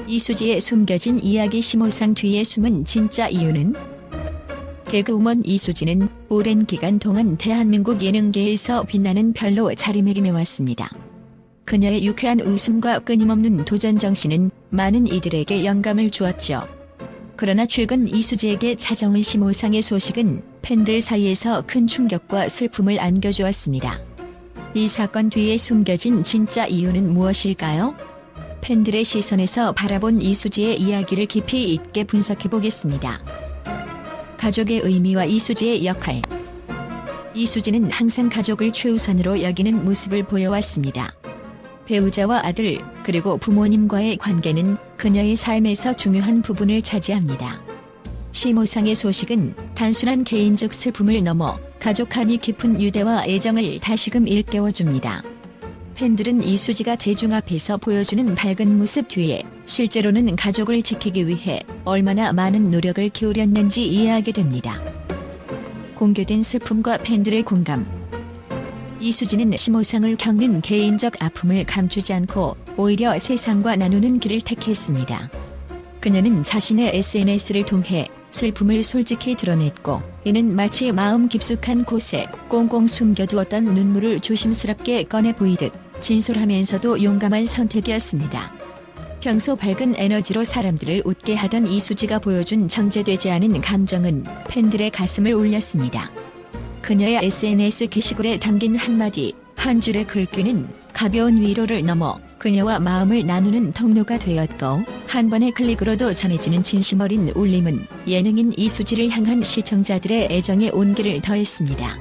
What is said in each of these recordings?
이수지의 숨겨진 이야기 심호상 뒤에 숨은 진짜 이유는? 개그우먼 이수지는 오랜 기간 동안 대한민국 예능계에서 빛나는 별로 자리매김해왔습니다. 그녀의 유쾌한 웃음과 끊임없는 도전 정신은 많은 이들에게 영감을 주었죠. 그러나 최근 이수지에게 찾아온 심호상의 소식은 팬들 사이에서 큰 충격과 슬픔을 안겨주었습니다. 이 사건 뒤에 숨겨진 진짜 이유는 무엇일까요? 팬들의 시선에서 바라본 이수지의 이야기를 깊이 있게 분석해보겠습니다. 가족의 의미와 이수지의 역할. 이수지는 항상 가족을 최우선으로 여기는 모습을 보여왔습니다. 배우자와 아들, 그리고 부모님과의 관계는 그녀의 삶에서 중요한 부분을 차지합니다. 심호상의 소식은 단순한 개인적 슬픔을 넘어 가족 간의 깊은 유대와 애정을 다시금 일깨워줍니다. 팬들은 이수지가 대중 앞에서 보여주는 밝은 모습 뒤에 실제로는 가족을 지키기 위해 얼마나 많은 노력을 기울였는지 이해하게 됩니다. 공개된 슬픔과 팬들의 공감. 이수지는 심호상을 겪는 개인적 아픔을 감추지 않고 오히려 세상과 나누는 길을 택했습니다. 그녀는 자신의 SNS를 통해 슬픔을 솔직히 드러냈고, 이는 마치 마음 깊숙한 곳에 꽁꽁 숨겨두었던 눈물을 조심스럽게 꺼내 보이듯 진솔하면서도 용감한 선택이었습니다. 평소 밝은 에너지로 사람들을 웃게 하던 이수지가 보여준 정제되지 않은 감정은 팬들의 가슴을 울렸습니다. 그녀의 SNS 게시글에 담긴 한마디, 한 줄의 글귀는 가벼운 위로를 넘어 그녀와 마음을 나누는 통로가 되었고, 한 번의 클릭으로도 전해지는 진심 어린 울림은 예능인 이수지를 향한 시청자들의 애정에 온기를 더했습니다.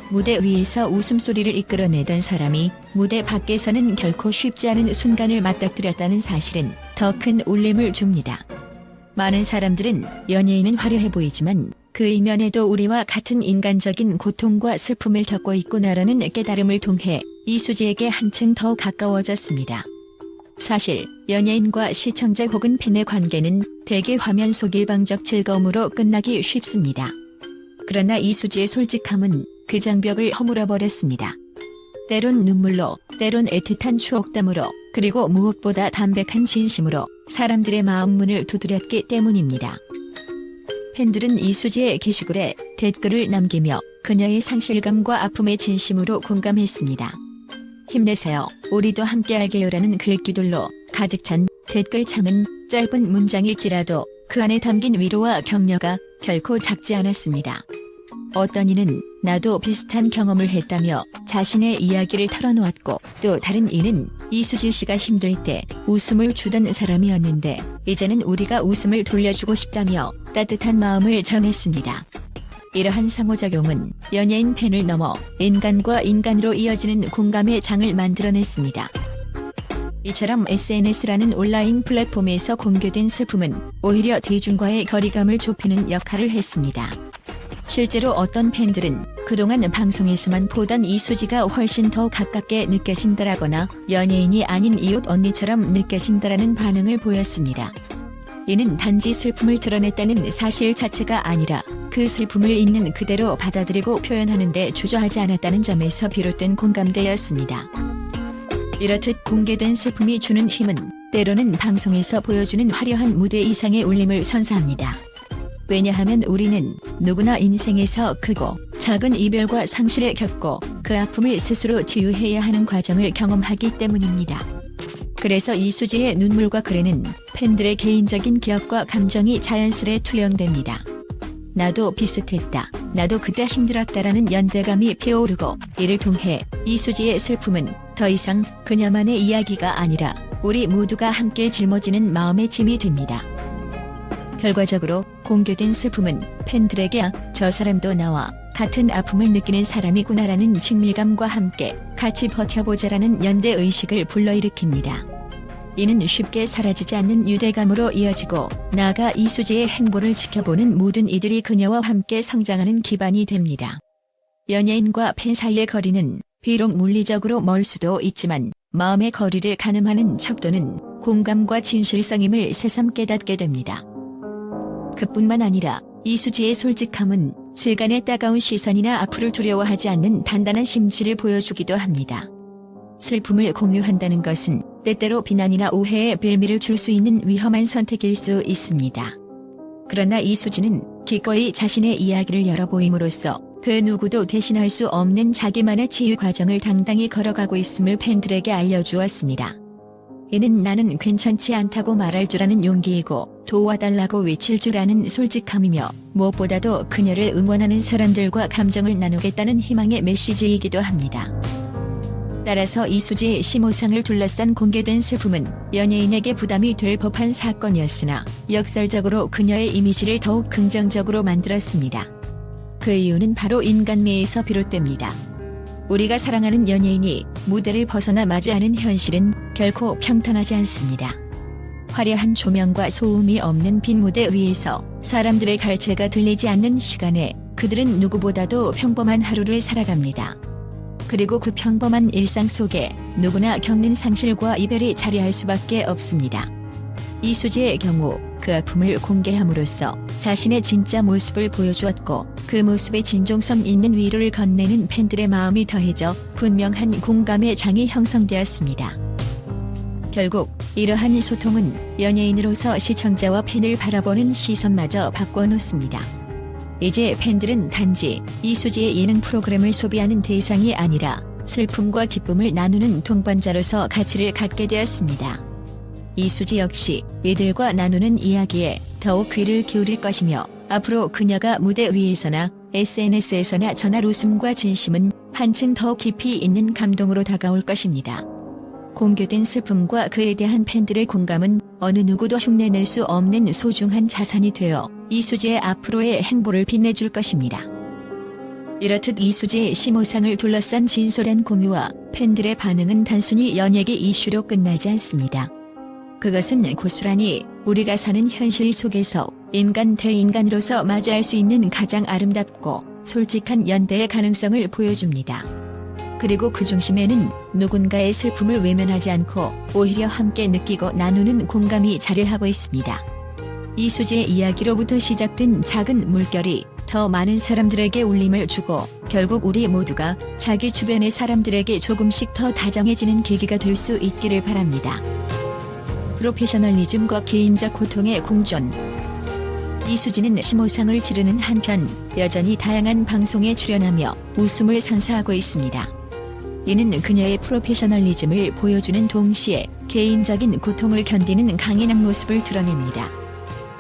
무대 위에서 웃음소리를 이끌어내던 사람이 무대 밖에서는 결코 쉽지 않은 순간을 맞닥뜨렸다는 사실은 더 큰 울림을 줍니다. 많은 사람들은 연예인은 화려해 보이지만 그 이면에도 우리와 같은 인간적인 고통과 슬픔을 겪고 있구나라는 깨달음을 통해 이수지에게 한층 더 가까워졌습니다. 사실 연예인과 시청자 혹은 팬의 관계는 대개 화면 속 일방적 즐거움으로 끝나기 쉽습니다. 그러나 이수지의 솔직함은 그 장벽을 허물어버렸습니다. 때론 눈물로, 때론 애틋한 추억담으로, 그리고 무엇보다 담백한 진심으로 사람들의 마음 문을 두드렸기 때문입니다. 팬들은 이수지의 게시글에 댓글을 남기며 그녀의 상실감과 아픔에 진심으로 공감했습니다. 힘내세요, 우리도 함께할게요라는 글귀들로 가득 찬 댓글창은 짧은 문장일지라도 그 안에 담긴 위로와 격려가 결코 작지 않았습니다. 어떤 이는 나도 비슷한 경험을 했다며 자신의 이야기를 털어놓았고, 또 다른 이는 이수지 씨가 힘들 때 웃음을 주던 사람이었는데 이제는 우리가 웃음을 돌려주고 싶다며 따뜻한 마음을 전했습니다. 이러한 상호작용은 연예인 팬을 넘어 인간과 인간으로 이어지는 공감의 장을 만들어냈습니다. 이처럼 SNS라는 온라인 플랫폼에서 공개된 슬픔은 오히려 대중과의 거리감을 좁히는 역할을 했습니다. 실제로 어떤 팬들은 그동안 방송에서만 보던 이수지가 훨씬 더 가깝게 느껴진다라거나 연예인이 아닌 이웃 언니처럼 느껴진다라는 반응을 보였습니다. 이는 단지 슬픔을 드러냈다는 사실 자체가 아니라 그 슬픔을 있는 그대로 받아들이고 표현하는 데 주저하지 않았다는 점에서 비롯된 공감대였습니다. 이렇듯 공개된 슬픔이 주는 힘은 때로는 방송에서 보여주는 화려한 무대 이상의 울림을 선사합니다. 왜냐하면 우리는 누구나 인생에서 크고 작은 이별과 상실을 겪고 그 아픔을 스스로 치유해야 하는 과정을 경험하기 때문입니다. 그래서 이수지의 눈물과 글에는 팬들의 개인적인 기억과 감정이 자연스레 투영됩니다. 나도 비슷했다, 나도 그때 힘들었다라는 연대감이 피어오르고, 이를 통해 이수지의 슬픔은 더 이상 그녀만의 이야기가 아니라 우리 모두가 함께 짊어지는 마음의 짐이 됩니다. 결과적으로 공개된 슬픔은 팬들에게 저 사람도 나와 같은 아픔을 느끼는 사람이구나라는 친밀감과 함께 같이 버텨보자라는 연대의식을 불러일으킵니다. 이는 쉽게 사라지지 않는 유대감으로 이어지고, 나아가 이수지의 행보를 지켜보는 모든 이들이 그녀와 함께 성장하는 기반이 됩니다. 연예인과 팬 사이의 거리는 비록 물리적으로 멀 수도 있지만 마음의 거리를 가늠하는 척도는 공감과 진실성임을 새삼 깨닫게 됩니다. 그뿐만 아니라 이수지의 솔직함은 세간의 따가운 시선이나 앞으로 두려워하지 않는 단단한 심지를 보여주기도 합니다. 슬픔을 공유한다는 것은 때때로 비난이나 오해의 빌미를 줄 수 있는 위험한 선택일 수 있습니다. 그러나 이수지는 기꺼이 자신의 이야기를 열어보임으로써 그 누구도 대신할 수 없는 자기만의 치유 과정을 당당히 걸어가고 있음을 팬들에게 알려주었습니다. 이는 나는 괜찮지 않다고 말할 줄 아는 용기이고 도와달라고 외칠 줄 아는 솔직함이며 무엇보다도 그녀를 응원하는 사람들과 감정을 나누겠다는 희망의 메시지이기도 합니다. 따라서 이수지의 심호상을 둘러싼 공개된 슬픔은 연예인에게 부담이 될 법한 사건이었으나 역설적으로 그녀의 이미지를 더욱 긍정적으로 만들었습니다. 그 이유는 바로 인간미에서 비롯됩니다. 우리가 사랑하는 연예인이 무대를 벗어나 마주하는 현실은 결코 평탄하지 않습니다. 화려한 조명과 소음이 없는 빈 무대 위에서 사람들의 갈채가 들리지 않는 시간에 그들은 누구보다도 평범한 하루를 살아갑니다. 그리고 그 평범한 일상 속에 누구나 겪는 상실과 이별이 자리할 수밖에 없습니다. 이수지의 경우 그 아픔을 공개함으로써 자신의 진짜 모습을 보여주었고 그 모습에 진정성 있는 위로를 건네는 팬들의 마음이 더해져 분명한 공감의 장이 형성되었습니다. 결국 이러한 소통은 연예인으로서 시청자와 팬을 바라보는 시선마저 바꿔놓습니다. 이제 팬들은 단지 이수지의 예능 프로그램을 소비하는 대상이 아니라 슬픔과 기쁨을 나누는 동반자로서 가치를 갖게 되었습니다. 이수지 역시 이들과 나누는 이야기에 더욱 귀를 기울일 것이며 앞으로 그녀가 무대 위에서나 SNS에서나 전할 웃음과 진심은 한층 더 깊이 있는 감동으로 다가올 것입니다. 공개된 슬픔과 그에 대한 팬들의 공감은 어느 누구도 흉내낼 수 없는 소중한 자산이 되어 이수지의 앞으로의 행보를 빛내줄 것입니다. 이렇듯 이수지의 심호상을 둘러싼 진솔한 공유와 팬들의 반응은 단순히 연예계 이슈로 끝나지 않습니다. 그것은 고스란히 우리가 사는 현실 속에서 인간 대 인간으로서 마주할 수 있는 가장 아름답고 솔직한 연대의 가능성을 보여줍니다. 그리고 그 중심에는 누군가의 슬픔을 외면하지 않고 오히려 함께 느끼고 나누는 공감이 자리하고 있습니다. 이수지의 이야기로부터 시작된 작은 물결이 더 많은 사람들에게 울림을 주고 결국 우리 모두가 자기 주변의 사람들에게 조금씩 더 다정해지는 계기가 될 수 있기를 바랍니다. 프로페셔널리즘과 개인적 고통의 공존. 이수지는 심호상을 지르는 한편 여전히 다양한 방송에 출연하며 웃음을 선사하고 있습니다. 이는 그녀의 프로페셔널리즘을 보여주는 동시에 개인적인 고통을 견디는 강인한 모습을 드러냅니다.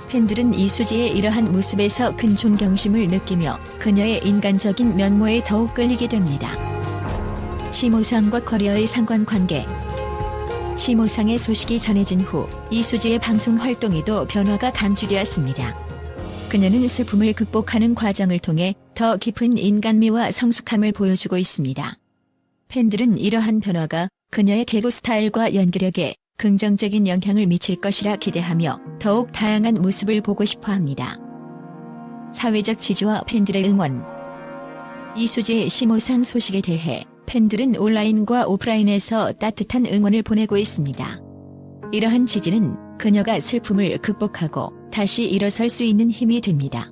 팬들은 이수지의 이러한 모습에서 큰 존경심을 느끼며 그녀의 인간적인 면모에 더욱 끌리게 됩니다. 심호상과 커리어의 상관관계. 심호상의 소식이 전해진 후 이수지의 방송 활동에도 변화가 감지되었습니다. 그녀는 슬픔을 극복하는 과정을 통해 더 깊은 인간미와 성숙함을 보여주고 있습니다. 팬들은 이러한 변화가 그녀의 개그 스타일과 연기력에 긍정적인 영향을 미칠 것이라 기대하며 더욱 다양한 모습을 보고 싶어합니다. 사회적 지지와 팬들의 응원. 이수지의 심호상 소식에 대해 팬들은 온라인과 오프라인에서 따뜻한 응원을 보내고 있습니다. 이러한 지지는 그녀가 슬픔을 극복하고 다시 일어설 수 있는 힘이 됩니다.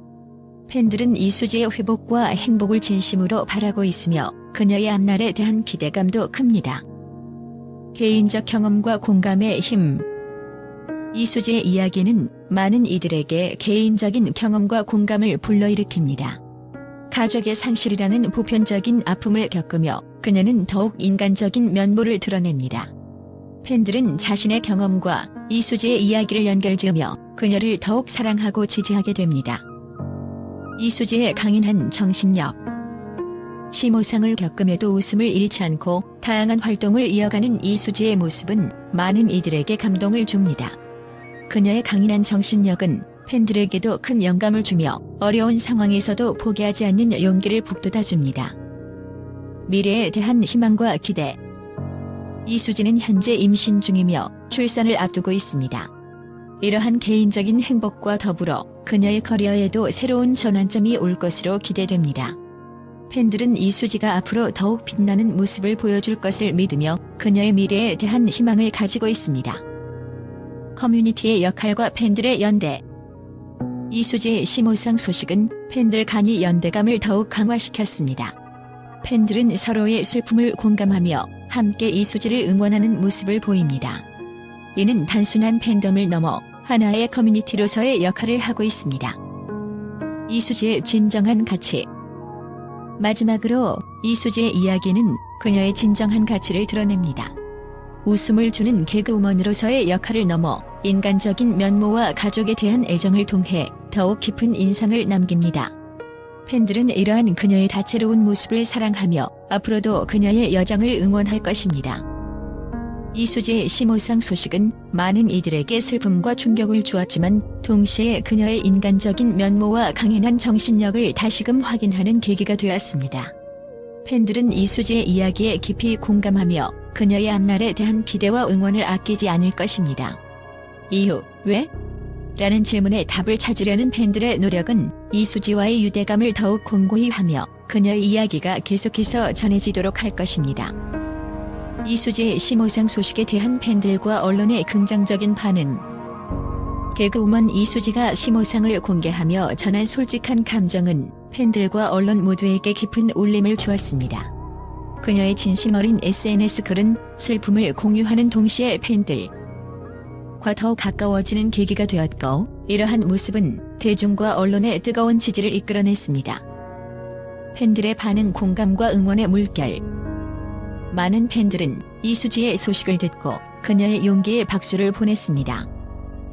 팬들은 이수지의 회복과 행복을 진심으로 바라고 있으며 그녀의 앞날에 대한 기대감도 큽니다. 개인적 경험과 공감의 힘. 이수지의 이야기는 많은 이들에게 개인적인 경험과 공감을 불러일으킵니다. 가족의 상실이라는 보편적인 아픔을 겪으며 그녀는 더욱 인간적인 면모를 드러냅니다. 팬들은 자신의 경험과 이수지의 이야기를 연결지으며 그녀를 더욱 사랑하고 지지하게 됩니다. 이수지의 강인한 정신력. 심호상을 겪음에도 웃음을 잃지 않고 다양한 활동을 이어가는 이수지의 모습은 많은 이들에게 감동을 줍니다. 그녀의 강인한 정신력은 팬들에게도 큰 영감을 주며 어려운 상황에서도 포기하지 않는 용기를 북돋아줍니다. 미래에 대한 희망과 기대. 이수지는 현재 임신 중이며 출산을 앞두고 있습니다. 이러한 개인적인 행복과 더불어 그녀의 커리어에도 새로운 전환점이 올 것으로 기대됩니다. 팬들은 이수지가 앞으로 더욱 빛나는 모습을 보여줄 것을 믿으며 그녀의 미래에 대한 희망을 가지고 있습니다. 커뮤니티의 역할과 팬들의 연대. 이수지의 심호상 소식은 팬들 간의 연대감을 더욱 강화시켰습니다. 팬들은 서로의 슬픔을 공감하며 함께 이수지를 응원하는 모습을 보입니다. 이는 단순한 팬덤을 넘어 하나의 커뮤니티로서의 역할을 하고 있습니다. 이수지의 진정한 가치. 마지막으로 이수지의 이야기는 그녀의 진정한 가치를 드러냅니다. 웃음을 주는 개그우먼으로서의 역할을 넘어 인간적인 면모와 가족에 대한 애정을 통해 더욱 깊은 인상을 남깁니다. 팬들은 이러한 그녀의 다채로운 모습을 사랑하며 앞으로도 그녀의 여정을 응원할 것입니다. 이수지의 심호상 소식은 많은 이들에게 슬픔과 충격을 주었지만 동시에 그녀의 인간적인 면모와 강인한 정신력을 다시금 확인하는 계기가 되었습니다. 팬들은 이수지의 이야기에 깊이 공감하며 그녀의 앞날에 대한 기대와 응원을 아끼지 않을 것입니다. 이유, 왜? 라는 질문에 답을 찾으려는 팬들의 노력은 이수지와의 유대감을 더욱 공고히 하며 그녀의 이야기가 계속해서 전해지도록 할 것입니다. 이수지의 심호상 소식에 대한 팬들과 언론의 긍정적인 반응. 개그우먼 이수지가 심호상을 공개하며 전한 솔직한 감정은 팬들과 언론 모두에게 깊은 울림을 주었습니다. 그녀의 진심 어린 SNS 글은 슬픔을 공유하는 동시에 팬들과 더욱 가까워지는 계기가 되었고, 이러한 모습은 대중과 언론의 뜨거운 지지를 이끌어냈습니다. 팬들의 반응, 공감과 응원의 물결. 많은 팬들은 이수지의 소식을 듣고 그녀의 용기에 박수를 보냈습니다.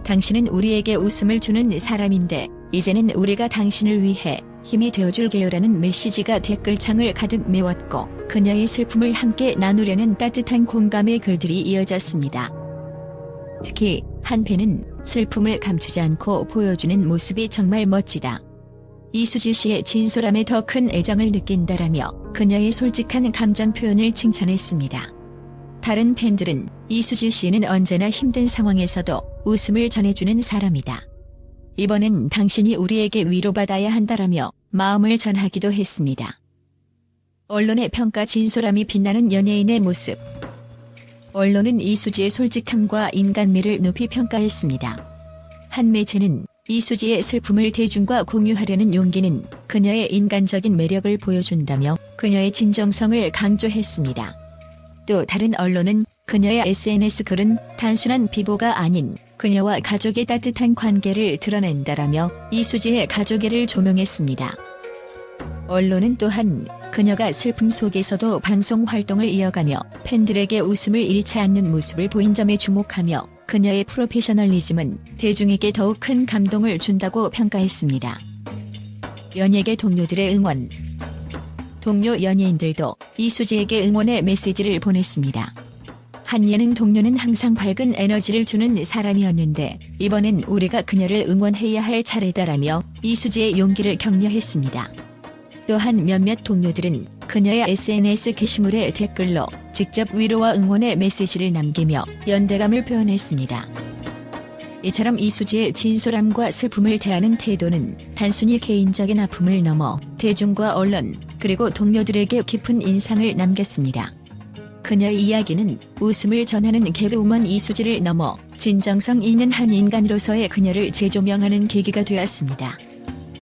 당신은 우리에게 웃음을 주는 사람인데 이제는 우리가 당신을 위해 힘이 되어줄게요라는 메시지가 댓글창을 가득 메웠고, 그녀의 슬픔을 함께 나누려는 따뜻한 공감의 글들이 이어졌습니다. 특히 한 팬은 슬픔을 감추지 않고 보여주는 모습이 정말 멋지다. 이수지 씨의 진솔함에 더 큰 애정을 느낀다라며 그녀의 솔직한 감정 표현을 칭찬했습니다. 다른 팬들은 이수지 씨는 언제나 힘든 상황에서도 웃음을 전해주는 사람이다. 이번엔 당신이 우리에게 위로받아야 한다라며 마음을 전하기도 했습니다. 언론의 평가. 진솔함이 빛나는 연예인의 모습. 언론은 이수지의 솔직함과 인간미를 높이 평가했습니다. 한 매체는 이수지의 슬픔을 대중과 공유하려는 용기는 그녀의 인간적인 매력을 보여준다며 그녀의 진정성을 강조했습니다. 또 다른 언론은 그녀의 SNS 글은 단순한 비보가 아닌 그녀와 가족의 따뜻한 관계를 드러낸다라며 이수지의 가족애를 조명했습니다. 언론은 또한 그녀가 슬픔 속에서도 방송 활동을 이어가며 팬들에게 웃음을 잃지 않는 모습을 보인 점에 주목하며 그녀의 프로페셔널리즘은 대중에게 더욱 큰 감동을 준다고 평가했습니다. 연예계 동료들의 응원. 동료 연예인들도 이수지에게 응원의 메시지를 보냈습니다. 한 예능 동료는 항상 밝은 에너지를 주는 사람이었는데 이번엔 우리가 그녀를 응원해야 할 차례다라며 이수지의 용기를 격려했습니다. 또한 몇몇 동료들은 그녀의 SNS 게시물에 댓글로 직접 위로와 응원의 메시지를 남기며 연대감을 표현했습니다. 이처럼 이수지의 진솔함과 슬픔을 대하는 태도는 단순히 개인적인 아픔을 넘어 대중과 언론 그리고 동료들에게 깊은 인상을 남겼습니다. 그녀의 이야기는 웃음을 전하는 개그우먼 이수지를 넘어 진정성 있는 한 인간으로서의 그녀를 재조명하는 계기가 되었습니다.